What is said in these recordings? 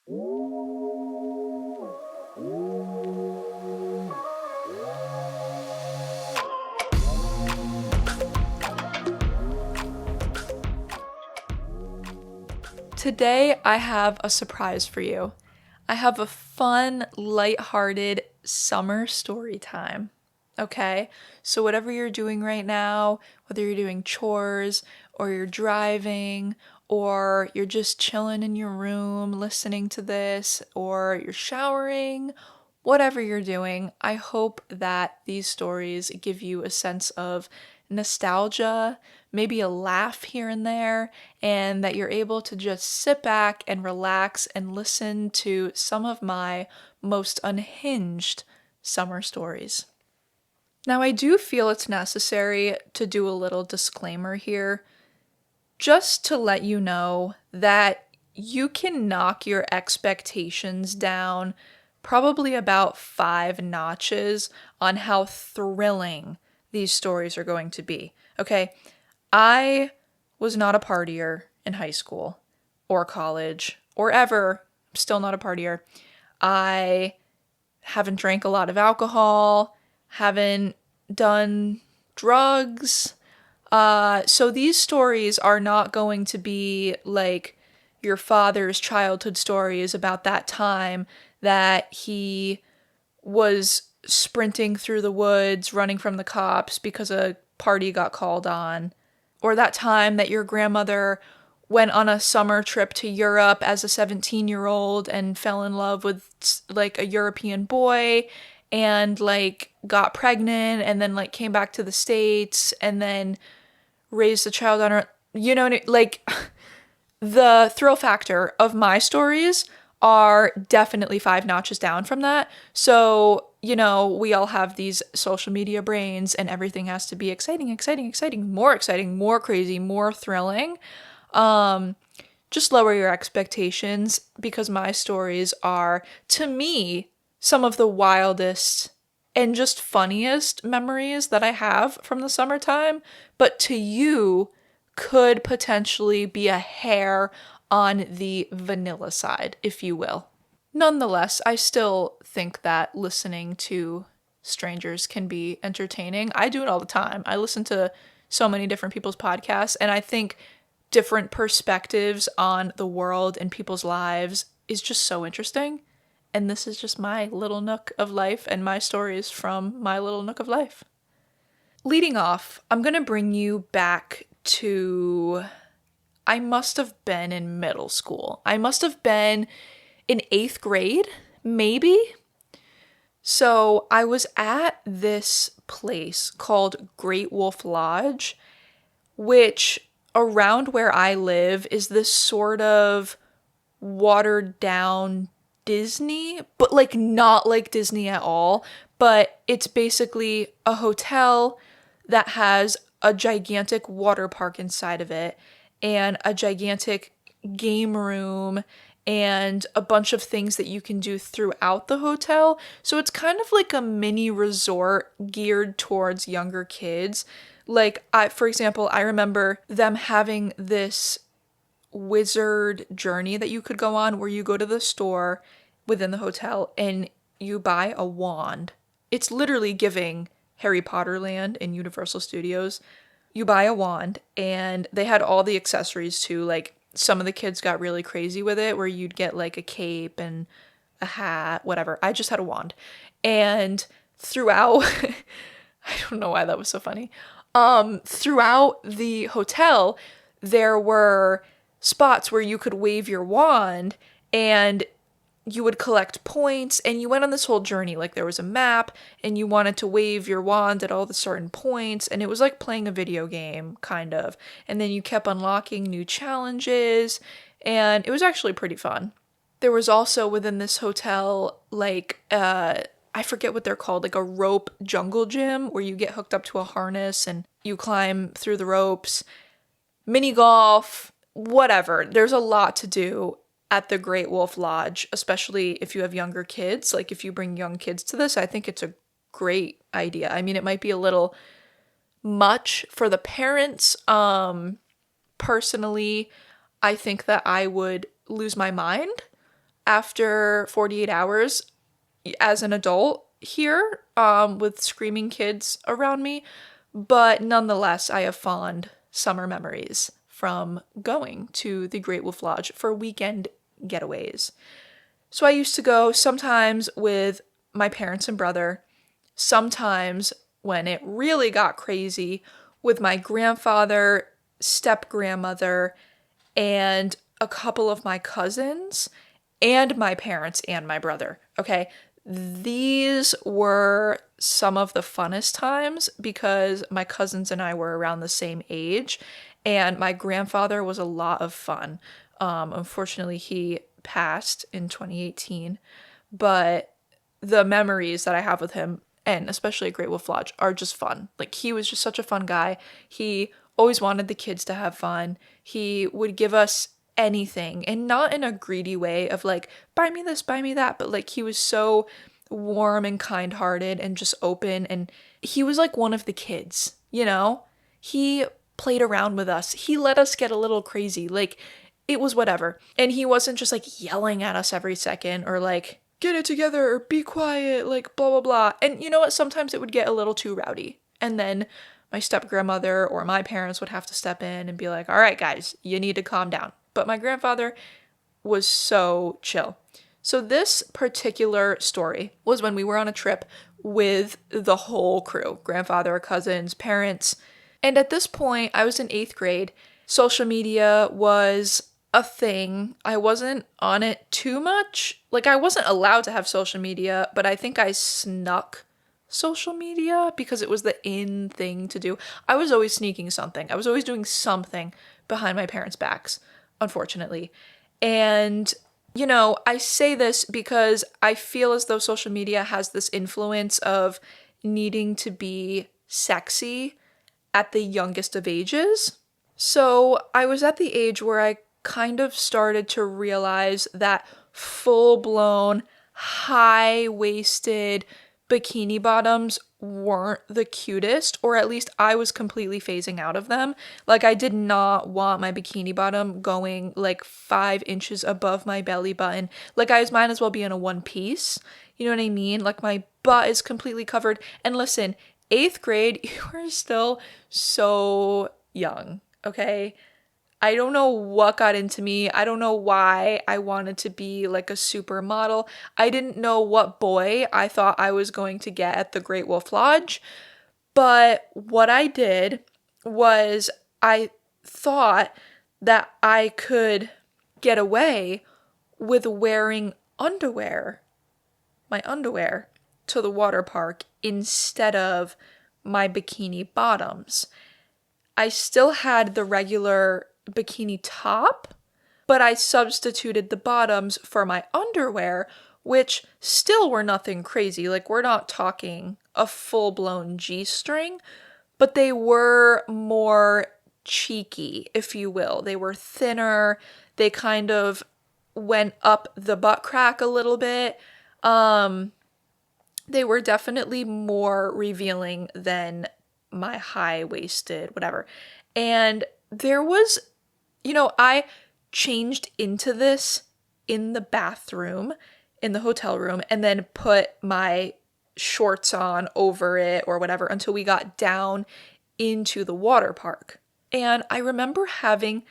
Today, I have a surprise for you. I have a fun, lighthearted summer story time. Okay? So, whatever you're doing right now, whether you're doing chores or you're driving or you're just chilling in your room listening to this or you're showering, whatever you're doing, I hope that these stories give you a sense of nostalgia, maybe a laugh here and there, and that you're able to just sit back and relax and listen to some of my most unhinged summer stories. Now, I do feel it's necessary to do a little disclaimer here, just to let you know that you can knock your expectations down probably about 5 notches on how thrilling these stories are going to be. Okay, I was not a partier in high school or college or ever. Still not a partier. I haven't drank a lot of alcohol, haven't done drugs. So these stories are not going to be like your father's childhood stories about that time that he was sprinting through the woods, running from the cops because a party got called on, or that time that your grandmother went on a summer trip to Europe as a 17-year-old and fell in love with like a European boy and like got pregnant and then like came back to the States and then raised a child on her, like the thrill factor of my stories are definitely 5 notches down from that. So, we all have these social media brains and everything has to be exciting, exciting, more crazy, more thrilling. Just lower your expectations because my stories are, to me, some of the wildest and just funniest memories that I have from the summertime, but to you could potentially be a hair on the vanilla side, if you will. Nonetheless, I still think that listening to strangers can be entertaining. I do it all the time. I listen to so many different people's podcasts, and I think different perspectives on the world and people's lives is just so interesting. And this is just my little nook of life and my stories from my little nook of life. Leading off, I'm going to bring you back to, I must have been in middle school. I must have been in 8th grade, maybe. So I was at this place called Great Wolf Lodge, which around where I live is this sort of watered down Disney, but like not like Disney at all. But it's basically a hotel that has a gigantic water park inside of it and a gigantic game room and a bunch of things that you can do throughout the hotel. So it's kind of like a mini resort geared towards younger kids. Like, for example, I remember them having this wizard journey that you could go on where you go to the store within the hotel and you buy a wand. It's literally giving Harry Potter Land in Universal Studios. You buy a wand and they had all the accessories too. Like some of the kids got really crazy with it where you'd get like a cape and a hat, whatever. I just had a wand. And throughout, I don't know why that was so funny. Throughout the hotel, there were spots where you could wave your wand and you would collect points and you went on this whole journey. Like there was a map and you wanted to wave your wand at all the certain points and it was like playing a video game kind of. And then you kept unlocking new challenges and it was actually pretty fun. There was also within this hotel like I forget what they're called, like a rope jungle gym where you get hooked up to a harness and you climb through the ropes, mini golf, whatever. There's a lot to do at the Great Wolf Lodge, especially if you have younger kids. Like if you bring young kids to this, I think it's a great idea. I mean, it might be a little much for the parents. Personally, I think that I would lose my mind. after 48 hours as an adult here, with screaming kids around me. But nonetheless, I have fond summer memories from going to the Great Wolf Lodge for weekend getaways. So I used to go sometimes with my parents and brother, sometimes when it really got crazy with my grandfather, step grandmother, and a couple of my cousins, and my parents and my brother. Okay, these were some of the funnest times because my cousins and I were around the same age, and my grandfather was a lot of fun. Unfortunately, he passed in 2018, but the memories that I have with him, and especially at Great Wolf Lodge, are just fun. Like, he was just such a fun guy. He always wanted the kids to have fun. He would give us anything, and not in a greedy way of like, buy me this, buy me that, but like, he was so warm and kind-hearted and just open, and he was like one of the kids, you know? He played around with us. He let us get a little crazy. Like, it was whatever. And he wasn't just like yelling at us every second or like, get it together or be quiet, like blah, blah, blah. And you know what? Sometimes it would get a little too rowdy. And then my step grandmother or my parents would have to step in and be like, all right, guys, you need to calm down. But my grandfather was so chill. So this particular story was when we were on a trip with the whole crew, grandfather, cousins, parents. And at this point, I was in 8th grade. Social media was a thing. I wasn't on it too much. Like, I wasn't allowed to have social media, but I think I snuck social media because it was the in thing to do. I was always sneaking something. I was always doing something behind my parents' backs, unfortunately. And, you know, I say this because I feel as though social media has this influence of needing to be sexy at the youngest of ages. So I was at the age where I kind of started to realize that full-blown, high-waisted bikini bottoms weren't the cutest, or at least I was completely phasing out of them. Like, I did not want my bikini bottom going like 5 inches above my belly button. Like, I might as well be in a one piece. You know what I mean? Like, my butt is completely covered. And listen, 8th grade, you are still so young, okay? I don't know what got into me. I don't know why I wanted to be like a supermodel. I didn't know what boy I thought I was going to get at the Great Wolf Lodge. But what I did was I thought that I could get away with wearing underwear, my underwear, to the water park instead of my bikini bottoms. I still had the regular bikini top, but I substituted the bottoms for my underwear, which still were nothing crazy. Like, we're not talking a full-blown G-string, but they were more cheeky, if you will. They were thinner. They kind of went up the butt crack a little bit. They were definitely more revealing than my high-waisted whatever. And there was, you know, I changed into this in the bathroom, in the hotel room, and then put my shorts on over it or whatever until we got down into the water park. And I remember having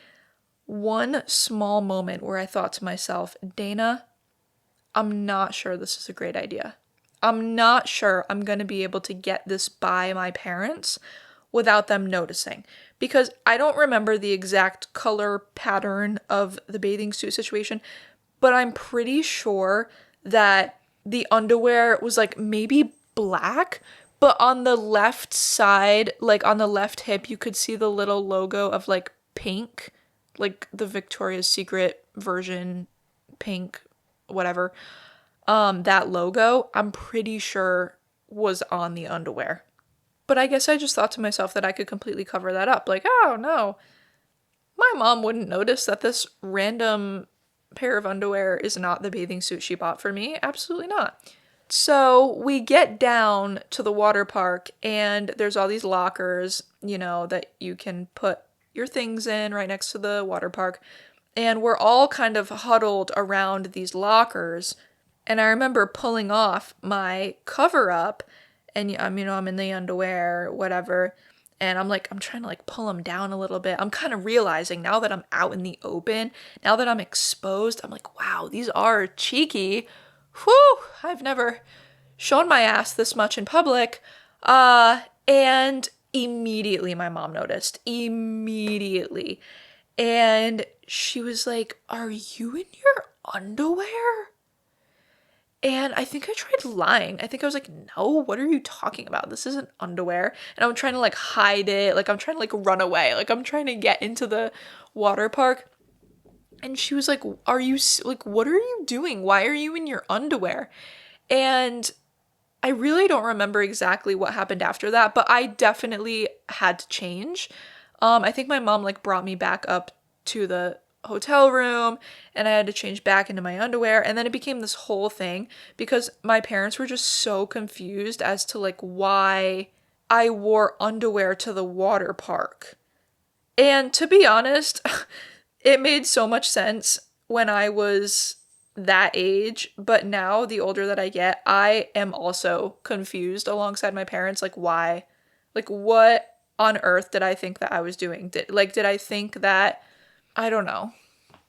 one small moment where I thought to myself, Dana, I'm not sure this is a great idea. I'm not sure I'm going to be able to get this by my parents without them noticing. Because I don't remember the exact color pattern of the bathing suit situation, but I'm pretty sure that the underwear was like maybe black, but on the left side, like on the left hip, you could see the little logo of like pink, like the Victoria's Secret version pink, whatever. That logo, I'm pretty sure was on the underwear. But I guess I just thought to myself that I could completely cover that up. Like, oh no, my mom wouldn't notice that this random pair of underwear is not the bathing suit she bought for me. Absolutely not. So we get down to the water park and there's all these lockers, you know, that you can put your things in right next to the water park. And we're all kind of huddled around these lockers. And I remember pulling off my cover up and I'm in the underwear, whatever. And I'm trying to like pull them down a little bit. I'm kind of realizing now that I'm out in the open, now that I'm exposed, I'm like, wow, these are cheeky. Whew, I've never shown my ass this much in public. And immediately my mom noticed. Immediately. And she was like, "Are you in your underwear?" And I think I tried lying. I think I was like, "No, what are you talking about? This isn't underwear." And I'm trying to like hide it. Like I'm trying to like run away. Like I'm trying to get into the water park. And she was like, "Are you like, what are you doing? Why are you in your underwear?" And I really don't remember exactly what happened after that, but I definitely had to change. I think my mom like brought me back up to the hotel room and I had to change back into my underwear, and then it became this whole thing because my parents were just so confused as to like why I wore underwear to the water park. And to be honest, it made so much sense when I was that age, but now the older that I get, I am also confused alongside my parents, like why, like what on earth did I think that I was doing? Did I think that, I don't know.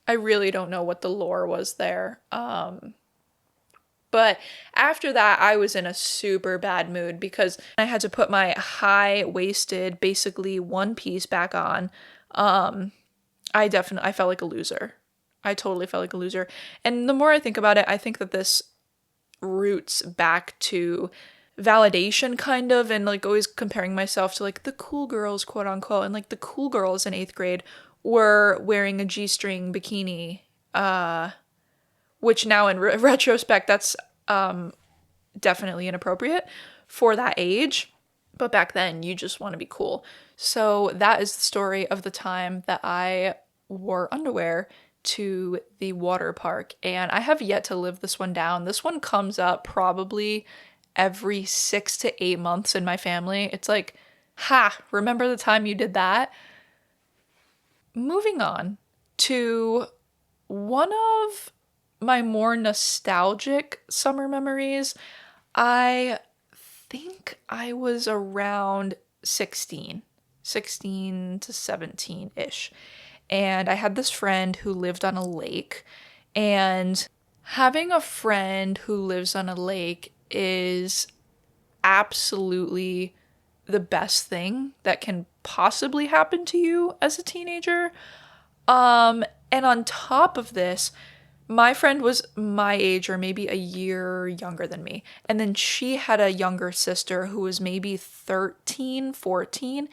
I really don't know what the lore was there. But after that, I was in a super bad mood because I had to put my high-waisted, basically one piece back on. I felt like a loser. I totally felt like a loser. And the more I think about it, I think that this roots back to validation kind of, and like always comparing myself to like the cool girls, quote unquote, and like the cool girls in 8th grade were wearing a G-string bikini, which now in retrospect, that's definitely inappropriate for that age. But back then, you just want to be cool. So that is the story of the time that I wore underwear to the water park. And I have yet to live this one down. This one comes up probably every 6 to 8 months in my family. It's like, ha, remember the time you did that? Moving on to one of my more nostalgic summer memories. I think I was around 16 to 17-ish. And I had this friend who lived on a lake. And having a friend who lives on a lake is absolutely the best thing that can possibly happen to you as a teenager. And on top of this, my friend was my age or maybe a year younger than me. And then she had a younger sister who was maybe 13, 14.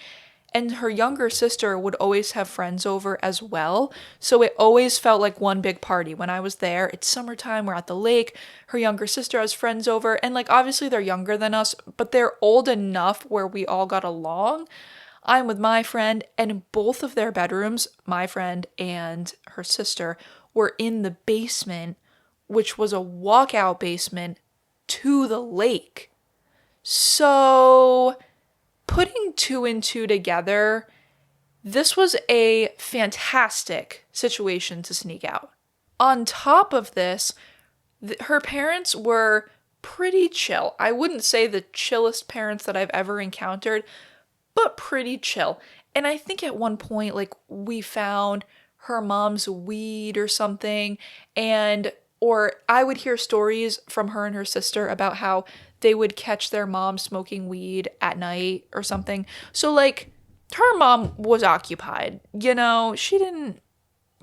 And her younger sister would always have friends over as well. So it always felt like one big party. When I was there, it's summertime, we're at the lake, her younger sister has friends over. And like obviously they're younger than us, but they're old enough where we all got along. I'm with my friend, and in both of their bedrooms, my friend and her sister were in the basement, which was a walkout basement to the lake. So, putting two and two together, this was a fantastic situation to sneak out. On top of this, her parents were pretty chill. I wouldn't say the chillest parents that I've ever encountered, but pretty chill. And I think at one point, like, we found her mom's weed or something, or I would hear stories from her and her sister about how they would catch their mom smoking weed at night or something. So, like, her mom was occupied, she didn't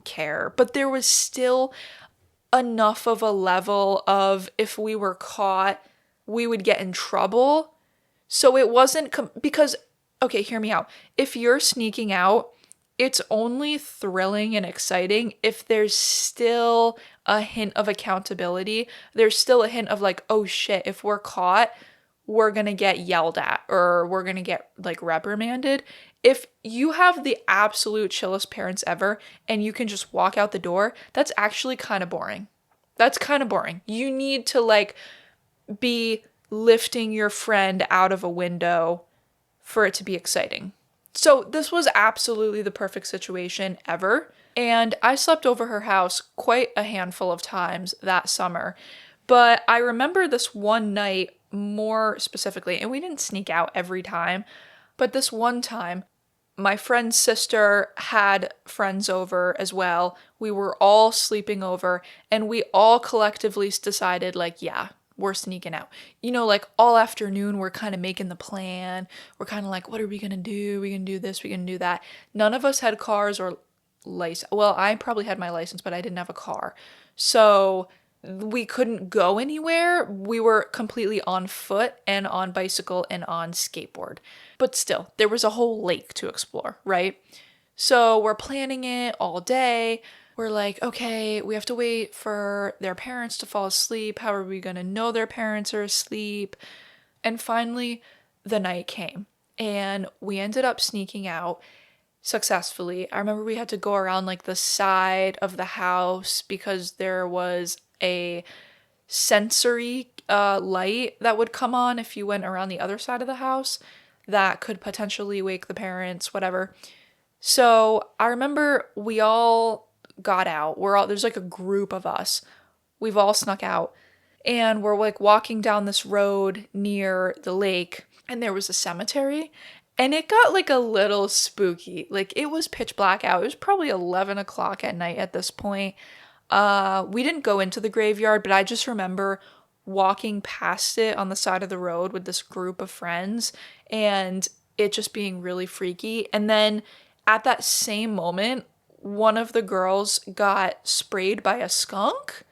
care, but there was still enough of a level of if we were caught, we would get in trouble. So it wasn't, because, okay, hear me out. If you're sneaking out, it's only thrilling and exciting if there's still a hint of accountability. There's still a hint of like, oh shit, if we're caught, we're gonna get yelled at or we're gonna get like reprimanded. If you have the absolute chillest parents ever and you can just walk out the door, that's actually kind of boring. That's kind of boring. You need to like be lifting your friend out of a window for it to be exciting. So this was absolutely the perfect situation ever. And I slept over her house quite a handful of times that summer. But I remember this one night more specifically, and we didn't sneak out every time, but this one time, my friend's sister had friends over as well. We were all sleeping over, and we all collectively decided, like, yeah, we're sneaking out. Like all afternoon, we're kind of making the plan. We're kind of like, what are we going to do? We can do this, we can do that. None of us had cars or license. Well, I probably had my license, but I didn't have a car. So we couldn't go anywhere. We were completely on foot and on bicycle and on skateboard. But still, there was a whole lake to explore, right? So we're planning it all day. We're like, okay, we have to wait for their parents to fall asleep. How are we going to know their parents are asleep? And finally, the night came and we ended up sneaking out successfully. I remember we had to go around like the side of the house because there was a sensory light that would come on if you went around the other side of the house that could potentially wake the parents, whatever. So I remember we all got out. There's like a group of us. We've all snuck out and we're like walking down this road near the lake and there was a cemetery and it got like a little spooky. Like it was pitch black out. It was probably 11 o'clock at night at this point. We didn't go into the graveyard, but I just remember walking past it on the side of the road with this group of friends and it just being really freaky. And then at that same moment, one of the girls got sprayed by a skunk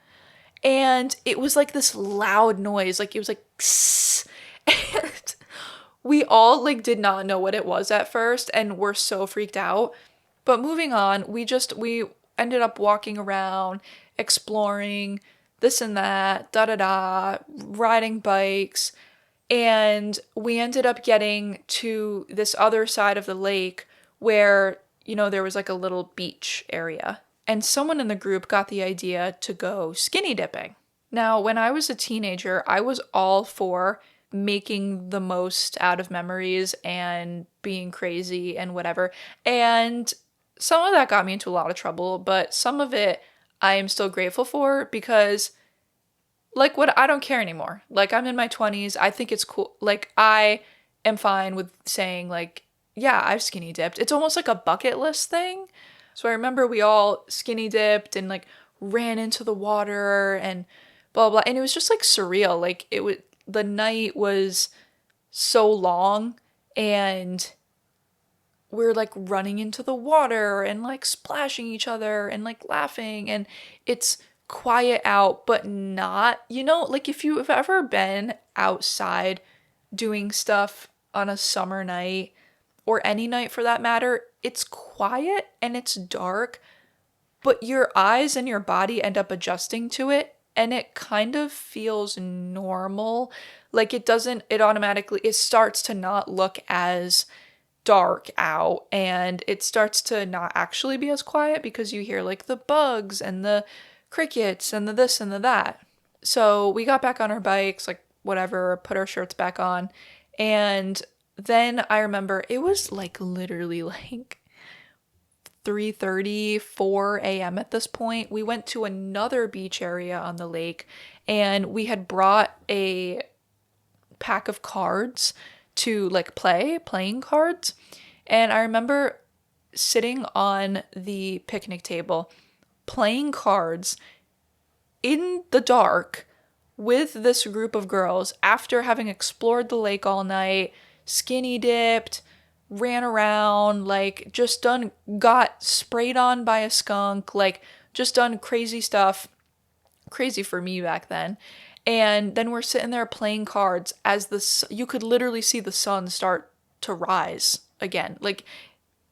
and it was like this loud noise. Like it was like, and we all like did not know what it was at first and were so freaked out. But moving on, we ended up walking around, exploring this and that, riding bikes. And we ended up getting to this other side of the lake where, there was like a little beach area. And someone in the group got the idea to go skinny dipping. Now, when I was a teenager, I was all for making the most out of memories and being crazy and whatever. And some of that got me into a lot of trouble, but some of it I am still grateful for because I don't care anymore. Like I'm in my 20s. I think it's cool. Like I am fine with saying like, yeah, I've skinny dipped. It's almost like a bucket list thing. So I remember we all skinny dipped and like ran into the water and blah, blah. And it was just like surreal. Like the night was so long and we're like running into the water and like splashing each other and like laughing and it's quiet out but not, like if you've ever been outside doing stuff on a summer night or any night for that matter, it's quiet and it's dark, but your eyes and your body end up adjusting to it and it kind of feels normal. Like it starts to not look as dark out and it starts to not actually be as quiet because you hear like the bugs and the crickets and the this and the that. So we got back on our bikes, like whatever, put our shirts back on. And then I remember it was like literally like 3:30, 4 a.m. at this point. We went to another beach area on the lake and we had brought a pack of cards to like playing cards. And I remember sitting on the picnic table playing cards in the dark with this group of girls after having explored the lake all night, skinny dipped, ran around, like got sprayed on by a skunk, like just done crazy stuff. Crazy for me back then. And then we're sitting there playing cards as you could literally see the sun start to rise again. Like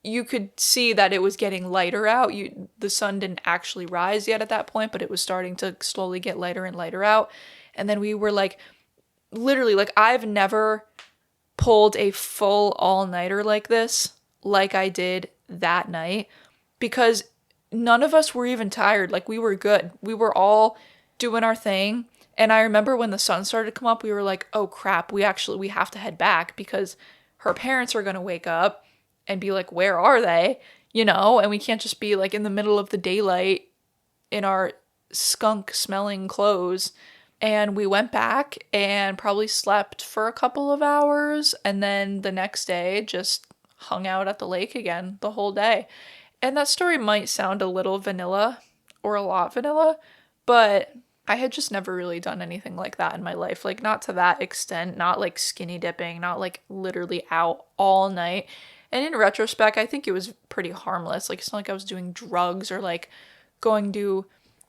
you could see that it was getting lighter out. The sun didn't actually rise yet at that point, but it was starting to slowly get lighter and lighter out. And then we were like, literally, like I've never pulled a full all-nighter like this, like I did that night, because none of us were even tired. Like we were good. We were all doing our thing. And I remember when the sun started to come up, we were like, oh crap, we have to head back because her parents are going to wake up and be like, where are they? and we can't just be like in the middle of the daylight in our skunk smelling clothes. And we went back and probably slept for a couple of hours, and then the next day just hung out at the lake again the whole day. And that story might sound a little vanilla or a lot vanilla, but I had just never really done anything like that in my life. Like, not to that extent, not like skinny dipping, not like literally out all night. And in retrospect, I think it was pretty harmless. Like, it's not like I was doing drugs or like going to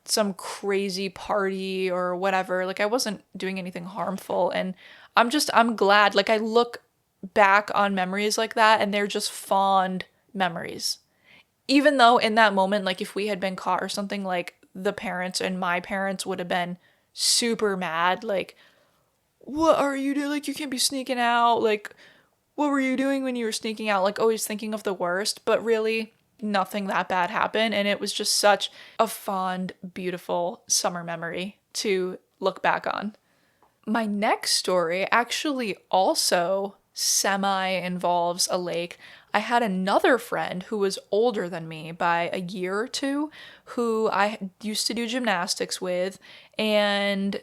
some crazy party or whatever. Like, I wasn't doing anything harmful. And I'm glad. Like, I look back on memories like that and they're just fond memories. Even though in that moment, like, if we had been caught or something, like, the parents and my parents would have been super mad. Like, what are you doing? Like, you can't be sneaking out. Like, what were you doing when you were sneaking out? Like, always thinking of the worst. But really, nothing that bad happened. And it was just such a fond, beautiful summer memory to look back on. My next story actually also semi involves a lake. I had another friend who was older than me by a year or two who I used to do gymnastics with. And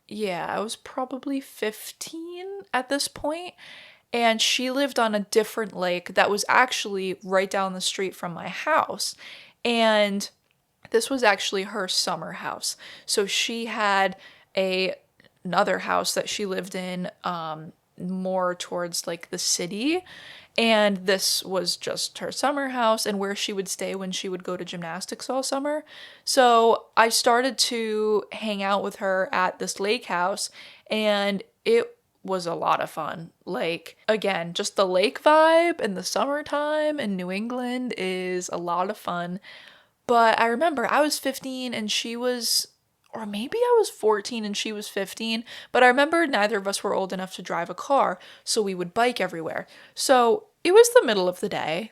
yeah, I was probably 15 at this point. And she lived on a different lake that was actually right down the street from my house. And this was actually her summer house. So she had another house that she lived in, more towards like the city, and this was just her summer house and where she would stay when she would go to gymnastics all summer. So I started to hang out with her at this lake house, and it was a lot of fun. Like, again, just the lake vibe in the summertime in New England is a lot of fun. But I remember I was 15 and she was, or maybe I was 14 and she was 15, but I remember neither of us were old enough to drive a car, so we would bike everywhere. So it was the middle of the day,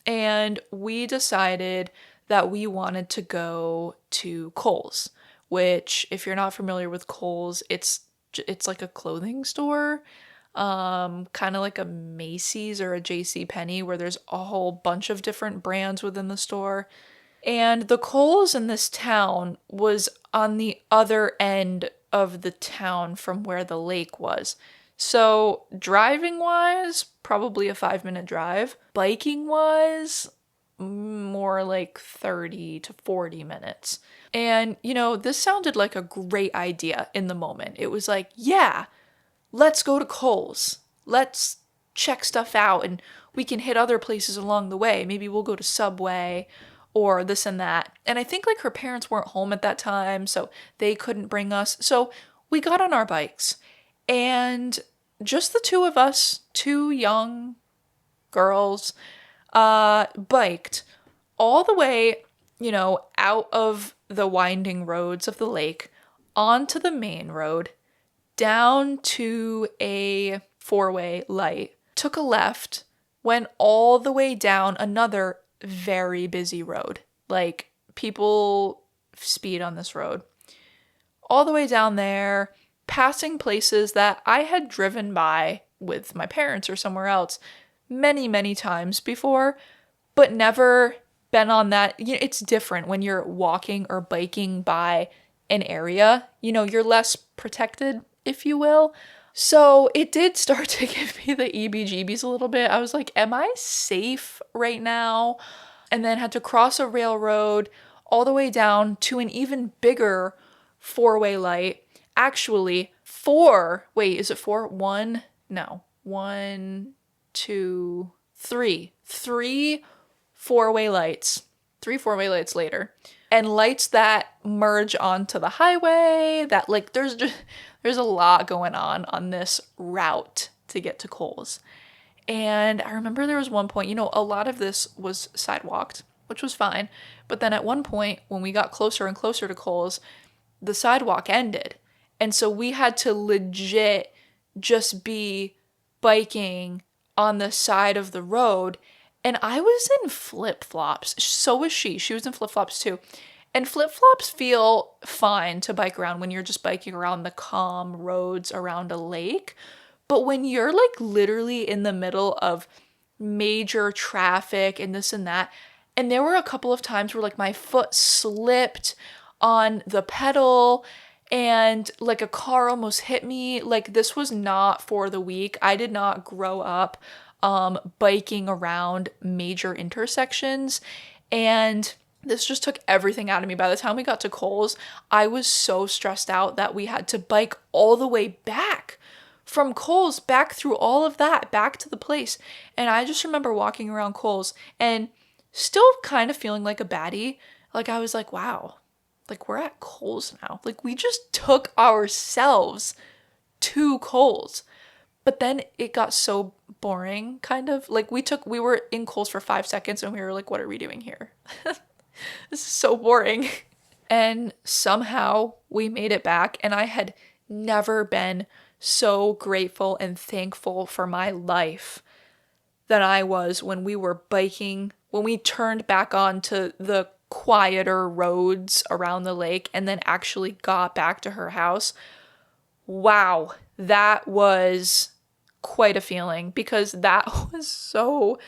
and we decided that we wanted to go to Kohl's, which, if you're not familiar with Kohl's, it's like a clothing store, kind of like a Macy's or a J.C. Penney, where there's a whole bunch of different brands within the store. And the Kohl's in this town was on the other end of the town from where the lake was. So driving wise, probably a 5-minute drive. Biking wise, more like 30 to 40 minutes. And, this sounded like a great idea in the moment. It was like, yeah, let's go to Kohl's. Let's check stuff out, and we can hit other places along the way. Maybe we'll go to Subway or this and that. And I think like her parents weren't home at that time, so they couldn't bring us. So we got on our bikes, and just the two of us, two young girls, biked all the way, out of the winding roads of the lake onto the main road, down to a 4-way light, took a left, went all the way down another very busy road. Like, people speed on this road. All the way down there, passing places that I had driven by with my parents or somewhere else many, many times before, but never been on that. It's different when you're walking or biking by an area. You're less protected, if you will. So it did start to give me the EBGBs a little bit. I was like, am I safe right now? And then had to cross a railroad all the way down to an even bigger 4-way light. Actually, is it four? One? No. 1, 2, 3. 3 4-way lights. 3 4-way lights later. And lights that merge onto the highway, that like there's a lot going on this route to get to Kohl's. And I remember there was one point, a lot of this was sidewalked, which was fine. But then at one point, when we got closer and closer to Kohl's, the sidewalk ended. And so we had to legit just be biking on the side of the road. And I was in flip-flops. So was she. She was in flip-flops too. And flip-flops feel fine to bike around when you're just biking around the calm roads around a lake. But when you're like literally in the middle of major traffic and this and that, And there were a couple of times where like my foot slipped on the pedal and like a car almost hit me. Like this was not for the weak. I did not grow up biking around major intersections, and this just took everything out of me. By the time we got to Kohl's, I was so stressed out that we had to bike all the way back from Kohl's, back through all of that, back to the place. And I just remember walking around Kohl's and still kind of feeling like a baddie. Like I was like, wow, like we're at Kohl's now. Like we just took ourselves to Kohl's. But then it got so boring, kind of. Like we were in Kohl's for 5 seconds and we were like, what are we doing here? This is so boring. And somehow we made it back, and I had never been so grateful and thankful for my life than I was when we were biking, when we turned back onto the quieter roads around the lake and then actually got back to her house. Wow, that was quite a feeling, because that was so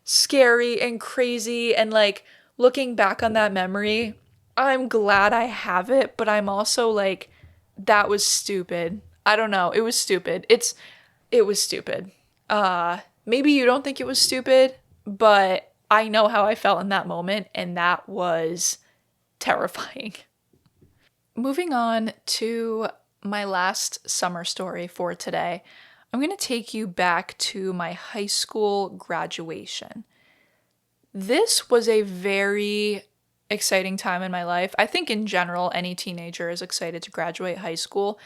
scary and crazy. And like looking back on that memory, I'm glad I have it, but I'm also like, that was stupid. I don't know. It was stupid. It was stupid. Maybe you don't think it was stupid, but I know how I felt in that moment, and that was terrifying. Moving on to my last summer story for today, I'm going to take you back to my high school graduation. This was a very exciting time in my life. I think in general, any teenager is excited to graduate high school.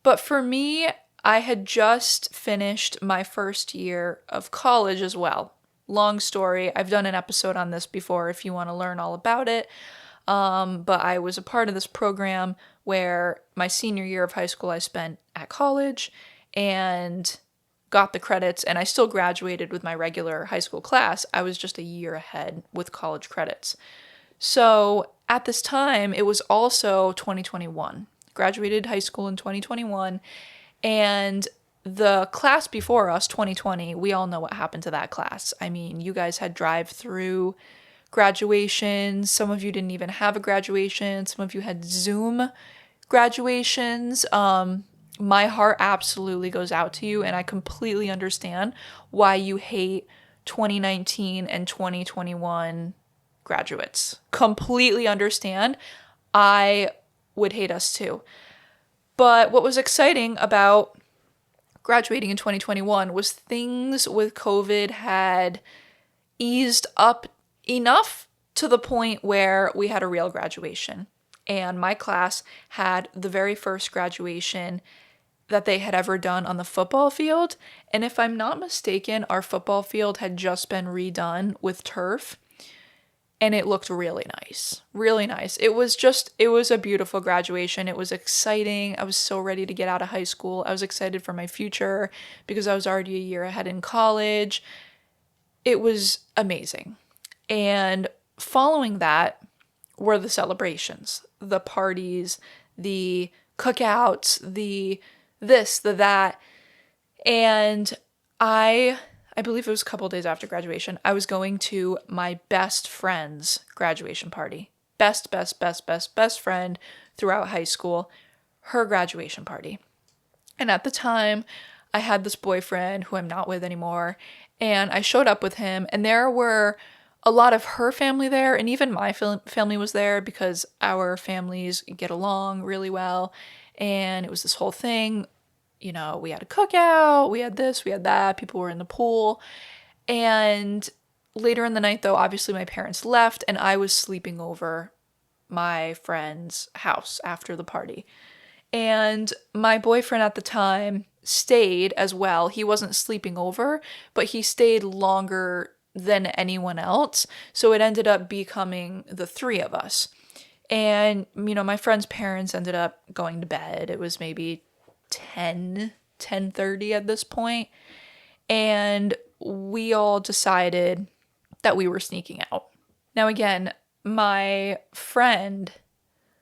But for me, I had just finished my first year of college as well. Long story. I've done an episode on this before if you want to learn all about it. But I was a part of this program where my senior year of high school I spent at college and got the credits, and I still graduated with my regular high school class. I was just a year ahead with college credits. So at this time, it was also 2021. Graduated high school in 2021, and the class before us, 2020, we all know what happened to that class. I mean, you guys had drive-through graduations. Some of you didn't even have a graduation. Some of you had Zoom graduations. My heart absolutely goes out to you, and I completely understand why you hate 2019 and 2021 graduates. Completely understand. I would hate us too. But what was exciting about graduating in 2021 was things with COVID had eased up enough to the point where we had a real graduation. And my class had the very first graduation that they had ever done on the football field. And if I'm not mistaken, our football field had just been redone with turf. And it looked really nice. Really nice. It was a beautiful graduation. It was exciting. I was so ready to get out of high school. I was excited for my future because I was already a year ahead in college. It was amazing. And following that were the celebrations, the parties, the cookouts, the this, the that. And I believe it was a couple days after graduation, I was going to my best friend's graduation party. Best friend throughout high school, her graduation party. And at the time, I had this boyfriend who I'm not with anymore, and I showed up with him, and there were a lot of her family there, and even my family was there because our families get along really well, and it was this whole thing. You know, we had a cookout, we had this, we had that, people were in the pool. And later in the night, though, obviously my parents left, and I was sleeping over my friend's house after the party. And my boyfriend at the time stayed as well. He wasn't sleeping over, but he stayed longer than anyone else. So it ended up becoming the three of us. And, you know, my friend's parents ended up going to bed. It was maybe 10:30 at this point, and we all decided that we were sneaking out. Now again, my friend,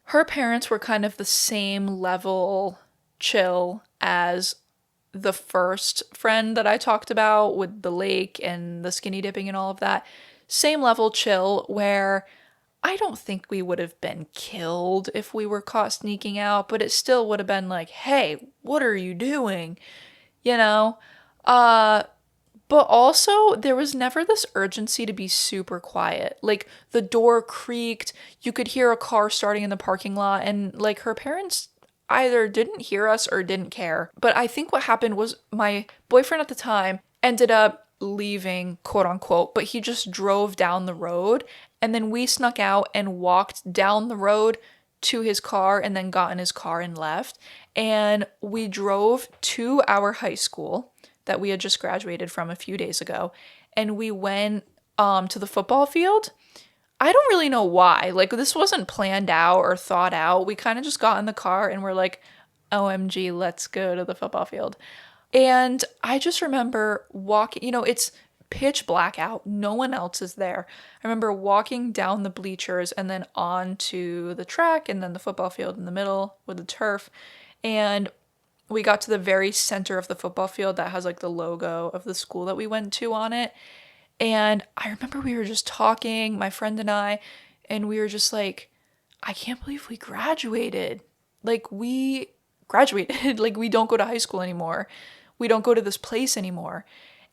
her parents were kind of the same level chill as the first friend that I talked about with the lake and the skinny dipping and all of that. same level chill where I don't think we would have been killed if we were caught sneaking out, but it still would have been like, hey, what are you doing? You know? Uh, but also, there was never this urgency to be super quiet. Like, the door creaked, you could hear a car starting in the parking lot, and like her parents either didn't hear us or didn't care. But I think what happened was my boyfriend at the time ended up leaving, quote unquote, but he just drove down the road. And then we snuck out and walked down the road to his car and then got in his car and left. And we drove to our high school that we had just graduated from a few days ago. And we went to the football field. I don't really know why. Like, this wasn't planned out or thought out. We kind of just got in the car and we're like, OMG, let's go to the football field. And I just remember walking, it's pitch black out. No one else is there. I remember walking down the bleachers and then onto the track and then the football field in the middle with the turf. And we got to the very center of the football field that has like the logo of the school that we went to on it. And I remember we were just talking, my friend and we were just like, I can't believe we graduated. Like, we graduated. Like, we don't go to high school anymore. We don't go to this place anymore.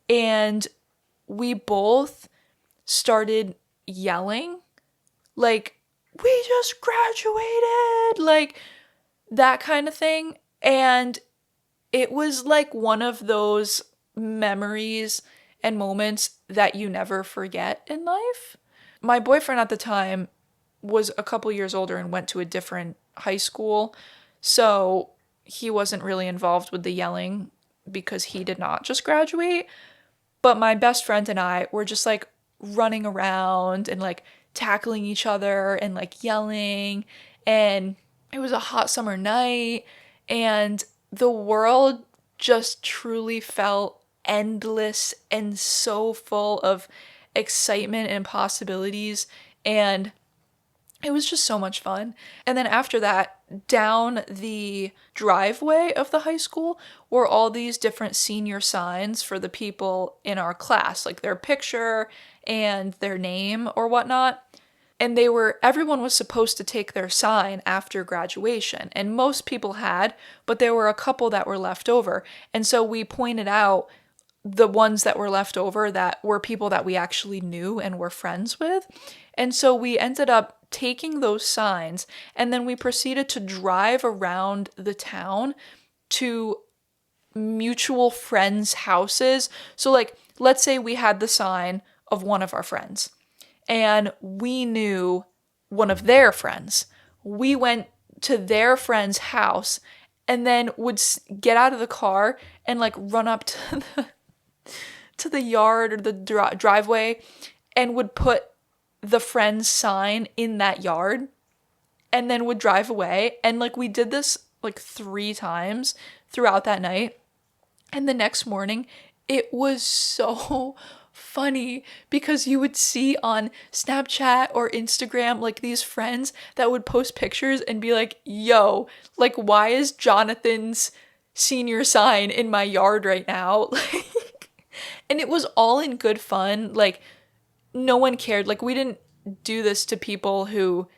And we both started yelling, like, we just graduated, like that kind of thing. And it was like one of those memories and moments that you never forget in life. My boyfriend at the time was a couple years older and went to a different high school, so he wasn't really involved with the yelling because he did not just graduate. But my best friend and I were just like running around and like tackling each other and like yelling. And it was a hot summer night and the world just truly felt endless and so full of excitement and possibilities. And it was just so much fun. And then after that, down the driveway of the high school were all these different senior signs for the people in our class, like their picture and their name or whatnot. And everyone was supposed to take their sign after graduation. And most people had, but there were a couple that were left over. And so we pointed out the ones that were left over that were people that we actually knew and were friends with. And so we ended up taking those signs and then we proceeded to drive around the town to mutual friends' houses. So like, let's say we had the sign of one of our friends and we knew one of their friends. We went to their friend's house and then would get out of the car and like run up to the yard or the driveway and would put the friend's sign in that yard and then would drive away. And like we did this like 3 times throughout that night. And the next morning it was so funny because you would see on Snapchat or Instagram like these friends that would post pictures and be like, yo, like why is Jonathan's senior sign in my yard right now? And it was all in good fun. Like no one cared. Like we didn't do this to people who,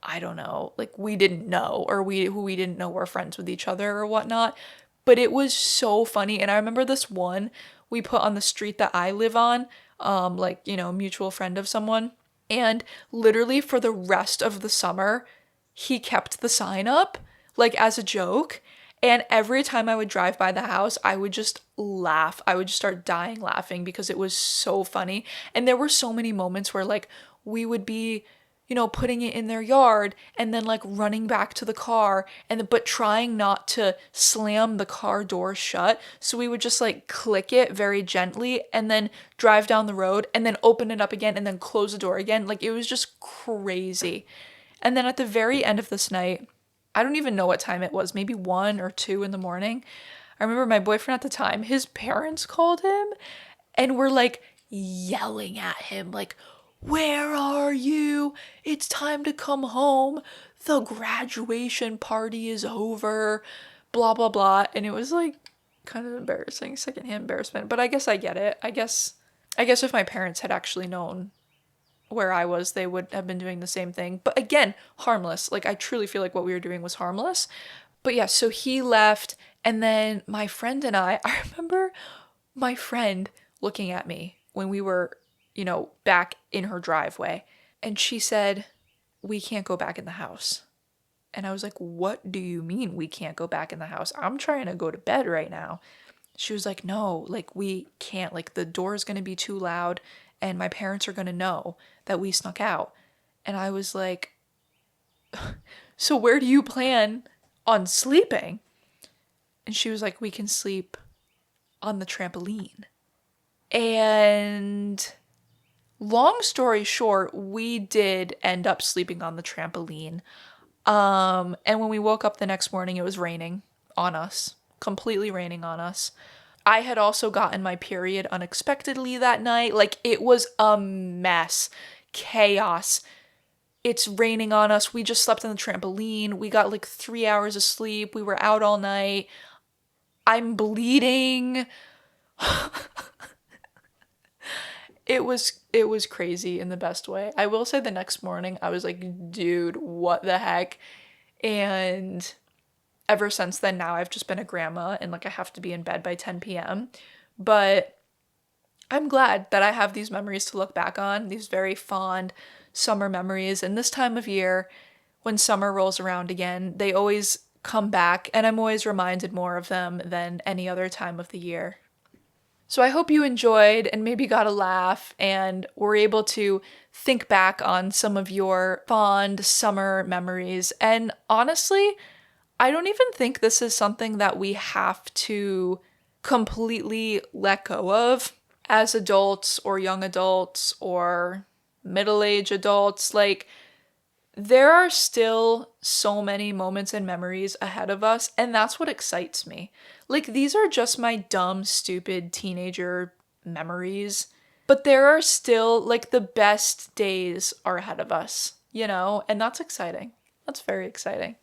I don't know, like we didn't know or who we didn't know were friends with each other or whatnot. But it was so funny. And I remember this one we put on the street that I live on, mutual friend of someone. And literally for the rest of the summer, he kept the sign up, like as a joke. And every time I would drive by the house, I would just laugh. I would just start dying laughing because it was so funny. And there were so many moments where like we would be, putting it in their yard and then like running back to the car but trying not to slam the car door shut. So we would just like click it very gently and then drive down the road and then open it up again and then close the door again. Like it was just crazy. And then at the very end of this night, I don't even know what time it was, maybe 1 or 2 in the morning. I remember my boyfriend at the time, his parents called him and were like yelling at him, like, where are you? It's time to come home. The graduation party is over. Blah, blah, blah. And it was like kind of embarrassing, secondhand embarrassment. But I guess I get it. I guess if my parents had actually known where I was, they would have been doing the same thing. But again, harmless. Like, I truly feel like what we were doing was harmless. But yeah, so he left, and then my friend and I remember my friend looking at me when we were, back in her driveway, and she said, "We can't go back in the house." And I was like, "What do you mean we can't go back in the house? I'm trying to go to bed right now." She was like, "No, like, we can't. Like, the door is going to be too loud, and my parents are going to know that we snuck out." And I was like, "So where do you plan on sleeping?" And she was like, "We can sleep on the trampoline." And long story short, we did end up sleeping on the trampoline. And when we woke up the next morning, it was raining on us, completely raining on us. I had also gotten my period unexpectedly that night. Like, it was a mess, chaos. It's raining on us. We just slept on the trampoline. We got like 3 hours of sleep. We were out all night. I'm bleeding. It was crazy in the best way. I will say the next morning I was like, dude, what the heck? And ever since then, now I've just been a grandma and like I have to be in bed by 10 p.m. But I'm glad that I have these memories to look back on, these very fond summer memories. And this time of year, when summer rolls around again, they always come back, and I'm always reminded more of them than any other time of the year. So I hope you enjoyed and maybe got a laugh and were able to think back on some of your fond summer memories. And honestly, I don't even think this is something that we have to completely let go of as adults or young adults or middle-aged adults. Like, there are still so many moments and memories ahead of us, and that's what excites me. Like, these are just my dumb, stupid teenager memories, but there are still, like, the best days are ahead of us, and that's exciting. That's very exciting.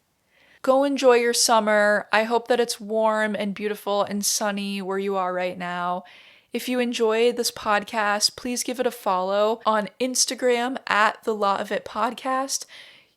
Go enjoy your summer. I hope that it's warm and beautiful and sunny where you are right now. If you enjoyed this podcast, please give it a follow on Instagram at the Law of It Podcast.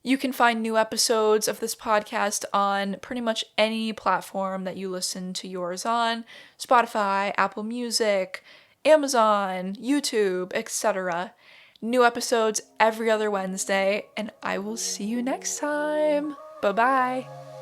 You can find new episodes of this podcast on pretty much any platform that you listen to yours on: Spotify, Apple Music, Amazon, YouTube, etc. New episodes every other Wednesday, and I will see you next time. Bye-bye.